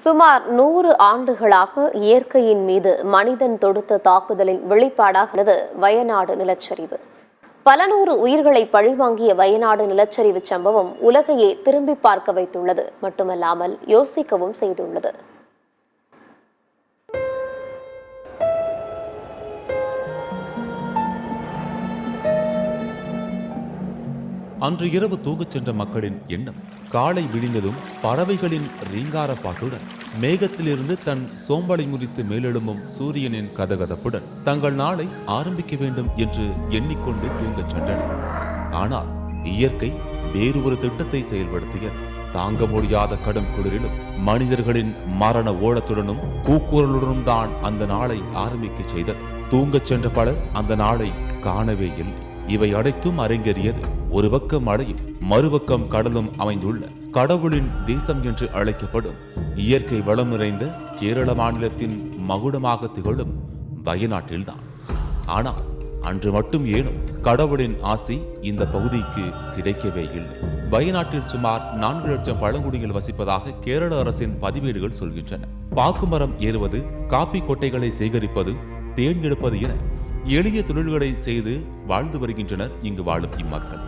சுமார் 100 ஆண்டுகளாக இயற்கையின் மீது மனிதன் தொடுத்த தாக்குதலின் வெளிப்பாடாகிறது வயநாடு நிலச்சரிவு. பல நூறு உயிர்களை பழிவாங்கிய வயநாடு நிலச்சரிவு சம்பவம் உலகையே திரும்பி பார்க்க வைத்துள்ளது மட்டுமல்லாமல் யோசிக்கவும் செய்துள்ளது. அன்று இரவு தூங்கச் சென்ற மக்களின் எண்ணம் காலை விடிந்ததும் பறவைகளின் ரீங்கார பாட்டுடன் மேகத்திலிருந்து தன் சோம்பலை முறித்து மேலெழும்பும் சூரியனின் கதகதப்புடன் தங்கள் நாளை ஆரம்பிக்க வேண்டும் என்று எண்ணிக்கொண்டு தூங்கச் சென்றனர். ஆனால் இயற்கை வேறு ஒரு திட்டத்தை செயல்படுத்தியது. தாங்க முடியாத கடும் குளிரிலும் மனிதர்களின் மரண ஓலத்துடனும் கூக்குரலுடனும் தான் அந்த நாளை ஆரம்பிக்க செய்தது. தூங்கச் சென்ற பலர் அந்த நாளை காணவே இல்லை. இவை அனைத்தும் அரங்கேறியது ஒரு பக்கம் மழையும் மறுபக்கம் கடலும் அமைந்துள்ள கடவுளின் தேசம் என்று அழைக்கப்படும் இயற்கை வளம் நிறைந்த கேரள மாநிலத்தின் மகுடமாக திகழும் வயநாட்டில்தான். ஆனால் அன்று மட்டும் ஏனும் கடவுளின் ஆசி இந்த பகுதிக்கு கிடைக்கவே இல்லை. வயநாட்டில் சுமார் 4 லட்சம் பழங்குடிகள் வசிப்பதாக கேரள அரசின் பதிவேடுகள் சொல்கின்றன. பாக்குமரம் ஏறுவது, காப்பி கொட்டைகளை சேகரிப்பது, தேன் எடுப்பது என எளிய தொழில்களை செய்து வாழ்ந்து வருகின்றனர் இங்கு வாழும் இம்மக்கள்.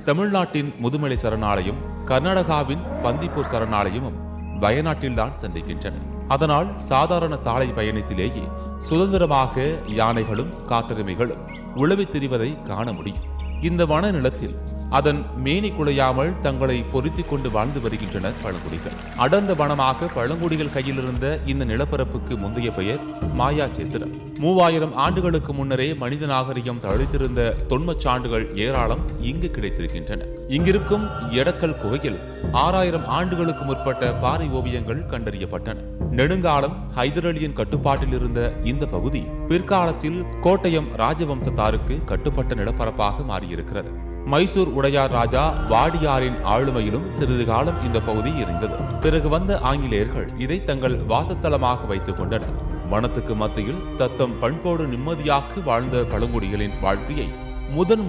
தமிழ்நாட்டின் முதுமலை சரணாலயம், கர்நாடகாவின் பந்திப்பூர் சரணாலயமும் வயநாட்டில்தான் சந்திக்கின்றன. அதனால் சாதாரண சாலை பயணத்திலேயே சுதந்திரமாக யானைகளும் காட்டெருமைகளும் உழவித் திரிவதை காண முடியும். இந்த வன நிலத்தில் அதன் மேனி குலையாமல் தங்களை பொருத்திக் கொண்டு வாழ்ந்து வருகின்றனர் பழங்குடிகள். அடர்ந்த வனமாக பழங்குடிகள் கையில் இருந்த இந்த நிலப்பரப்புக்கு முந்தைய பெயர் மாயா சேத்திரம். 3000 ஆண்டுகளுக்கு முன்னரே மனித நாகரிகம் தழைத்திருந்த தொன்மச் சான்றுகள் ஏராளம் இங்கு கிடைத்திருக்கின்றன. இங்கிருக்கும் எடக்கல் குகையில் 6000 ஆண்டுகளுக்கு முற்பட்ட பாறை ஓவியங்கள் கண்டறியப்பட்டன. நெடுங்காலம் ஹைதர் அலியின் கட்டுப்பாட்டில் இருந்த இந்த பகுதி பிற்காலத்தில் கோட்டயம் ராஜவம்சத்தாருக்கு கட்டுப்பட்ட நிலப்பரப்பாக மாறியிருக்கிறது. மைசூர் உடையார் ராஜா வாடியாரின் ஆளுமையிலும் சிறிது காலம் இந்த பகுதி இருந்தது. பிறகு வந்த ஆங்கிலேயர்கள் இதை தங்கள் வாசஸ்தலமாக வைத்துக் கொண்டனர். வனத்துக்கு மத்தியில் தத்தம் பண்போடு நிம்மதியாக வாழ்ந்த பழங்குடிகளின் வாழ்க்கையை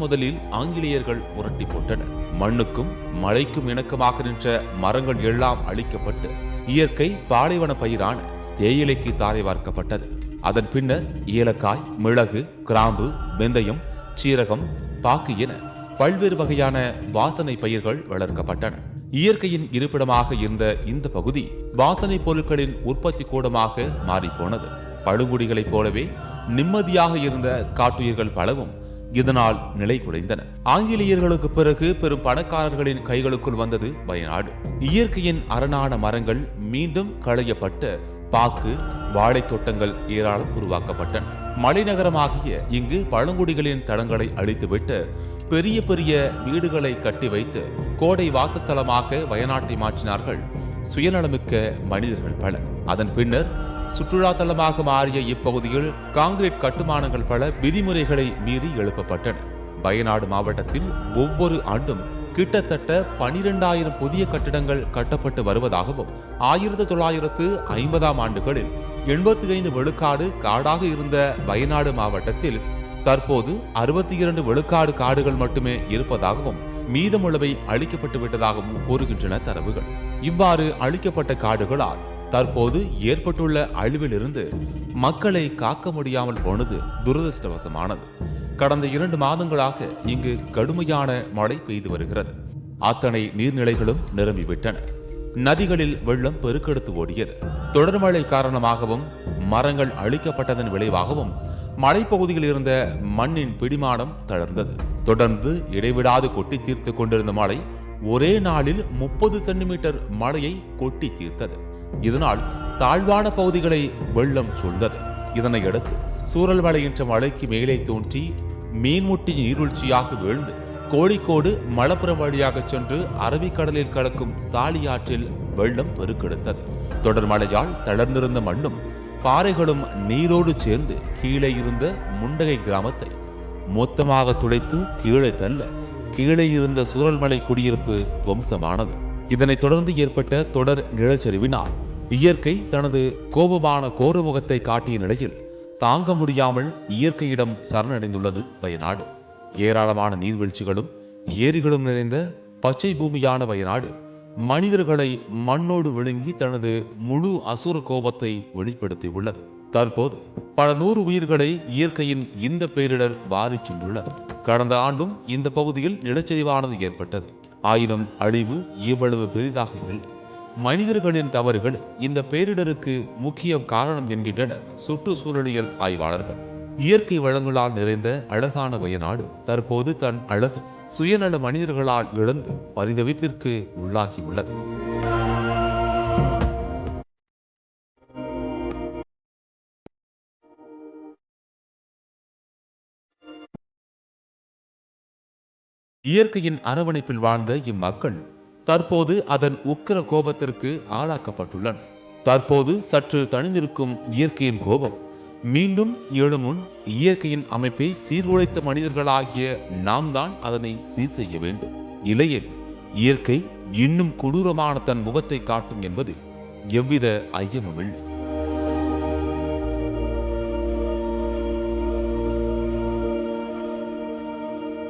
முதலில் ஆங்கிலேயர்கள் புரட்டி போட்டனர். மண்ணுக்கும் மழைக்கும் இணக்கமாக நின்ற மரங்கள் எல்லாம் அழிக்கப்பட்டு இயற்கை பாலைவன பயிரான தேயிலைக்கு தாரை வார்க்கப்பட்டது. அதன் பின்னர் ஏலக்காய், மிளகு, கிராம்பு, வெந்தயம், சீரகம், பாக்கு என பல்வேறு வகையான வாசனை பயிர்கள் வளர்க்கப்பட்டன. இயற்கையின் இருப்பிடமாக இருந்த இந்த பகுதி வாசனை பொருட்களின் உற்பத்தி கூடமாக மாறிப்போனது. பழங்குடிகளைப் போலவே நிம்மதியாக இருந்த காட்டுயிர்கள் பலவும் இதனால் நிலை குலைந்தன. ஆங்கிலேயர்களுக்கு பிறகு பெரும் பணக்காரர்களின் கைகளுக்குள் வந்தது வயநாடு. இயற்கையின் அரணான மரங்கள் மீண்டும் களையப்பட்டு பாக்கு, வாழைத் தோட்டங்கள் ஏராளம் உருவாக்கப்பட்டன. மலைநகரமாகிய இங்கு பழங்குடிகளின் தடங்களை அழித்துவிட்டு பெரிய பெரிய வீடுகளை கட்டி வைத்து கோடை வாசஸ்தலமாக வயநாட்டை மாற்றினார்கள் சுயநலமிக்க மனிதர்கள் பலர். அதன் பின்னர் சுற்றுலா தலமாக மாறிய இப்பகுதியில் காங்கிரீட் கட்டுமானங்கள் பல விதிமுறைகளை மீறி எழுப்பப்பட்டன. வயநாடு மாவட்டத்தில் ஒவ்வொரு ஆண்டும் கிட்டத்தட்ட 12,000 புதிய கட்டிடங்கள் கட்டப்பட்டு வருவதாகவும் 1950ஆம் ஆண்டுகளில் 85 விழுக்காடு காடாக இருந்த வயநாடு மாவட்டத்தில் தற்போது 62 விழுக்காடு காடுகள் மட்டுமே இருப்பதாகவும் மீதமுள்ளவை அழிக்கப்பட்டு விட்டதாகவும் கூறுகின்றன தரவுகள். இவ்வாறு அழிக்கப்பட்ட காடுகளால் தற்போது ஏற்பட்டுள்ள அழிவிலிருந்து மக்களை காக்க முடியாமல் போனது துரதிருஷ்டவசமானது. கடந்த 2 மாதங்களாக இங்கு கடுமையான மழை பெய்து வருகிறது. அத்தனை நீர்நிலைகளும் நிரம்பிவிட்டன. நதிகளில் வெள்ளம் பெருக்கெடுத்து ஓடியது. தொடர்மழை காரணமாகவும் மரங்கள் அழிக்கப்பட்டதன் விளைவாகவும் மலைப்பகுதியில் இருந்த மண்ணின் பிடிமானம் தளர்ந்தது. தொடர்ந்து இடைவிடாது கொட்டி தீர்த்து கொண்டிருந்த மழை ஒரே நாளில் 30 சென்டிமீட்டர் மழையை கொட்டி தீர்த்தது. இதனால் தாழ்வான பகுதிகளை வெள்ளம் சூழ்ந்தது. இதனையடுத்து சூரல்மலை என்ற மலைக்கு மேலே தோன்றி மீன்முட்டி நீர்வீழ்ச்சியாக வீழ்ந்து கோழிக்கோடு மலப்புரம் வழியாக சென்று அரபிக்கடலில் கலக்கும் சாலியாற்றில் வெள்ளம் பெருக்கெடுத்தது. தொடர் மழையால் தளர்ந்திருந்த மண்ணும் பாறைகளும் நீரோடு சேர்ந்து கீழே இருந்த முண்டகை கிராமத்தை மொத்தமாக துடைத்து கீழே தள்ள கீழே இருந்த சூரல்மலை குடியிருப்பு துவம்சமானது. இதனைத் தொடர்ந்து ஏற்பட்ட தொடர் நிலச்சரிவினால் இயற்கை தனது கோபமான கோரமுகத்தை காட்டிய நிலையில் தாங்க முடியாமல் இயற்கையிடம் சரணடைந்துள்ளது வயநாடு. ஏராளமான நீர்வீழ்ச்சிகளும் ஏரிகளும் நிறைந்த பச்சை பூமியான வயநாடு மனிதர்களை மண்ணோடு விழுங்கி தனது முழு அசுர கோபத்தை வெளிப்படுத்தியுள்ளது. தற்போது பல 100 உயிர்களை இயற்கையின் இந்த பேரிடர் வாரிச் சென்றுள்ளது. கடந்த ஆண்டும் இந்த பகுதியில் நிலச்சரிவானது ஏற்பட்டது. ஆயினும் அழிவு இவ்வளவு பெரிதாக இல்லை. மனிதர்களின் தவறுகள் இந்த பேரிடருக்கு முக்கிய காரணம் என்கின்றனர் சுற்றுச்சூழலியல் ஆய்வாளர்கள். இயற்கை வளங்களால் நிறைந்த அழகான வயநாடு தற்போது தன் அழகு சுயநல மனிதர்களால் இழந்து பரிதவிப்பிற்கு உள்ளாகியுள்ளது. இயற்கையின் அரவணைப்பில் வாழ்ந்த இம்மக்கள் தற்போது அதன் உக்கிர கோபத்திற்கு ஆளாக்கப்பட்டுள்ளனர். தற்போது சற்று தணிந்திருக்கும் இயற்கையின் கோபம் மீண்டும் எழுமுன் இயற்கையின் அமைப்பை சீர்குலைத்த மனிதர்களாகிய நாம் தான் அதனை சீர் செய்ய வேண்டும். இல்லையே இயற்கை இன்னும் கொடூரமான தன் முகத்தை காட்டும் என்பது எவ்வித ஐயமுமில்லை.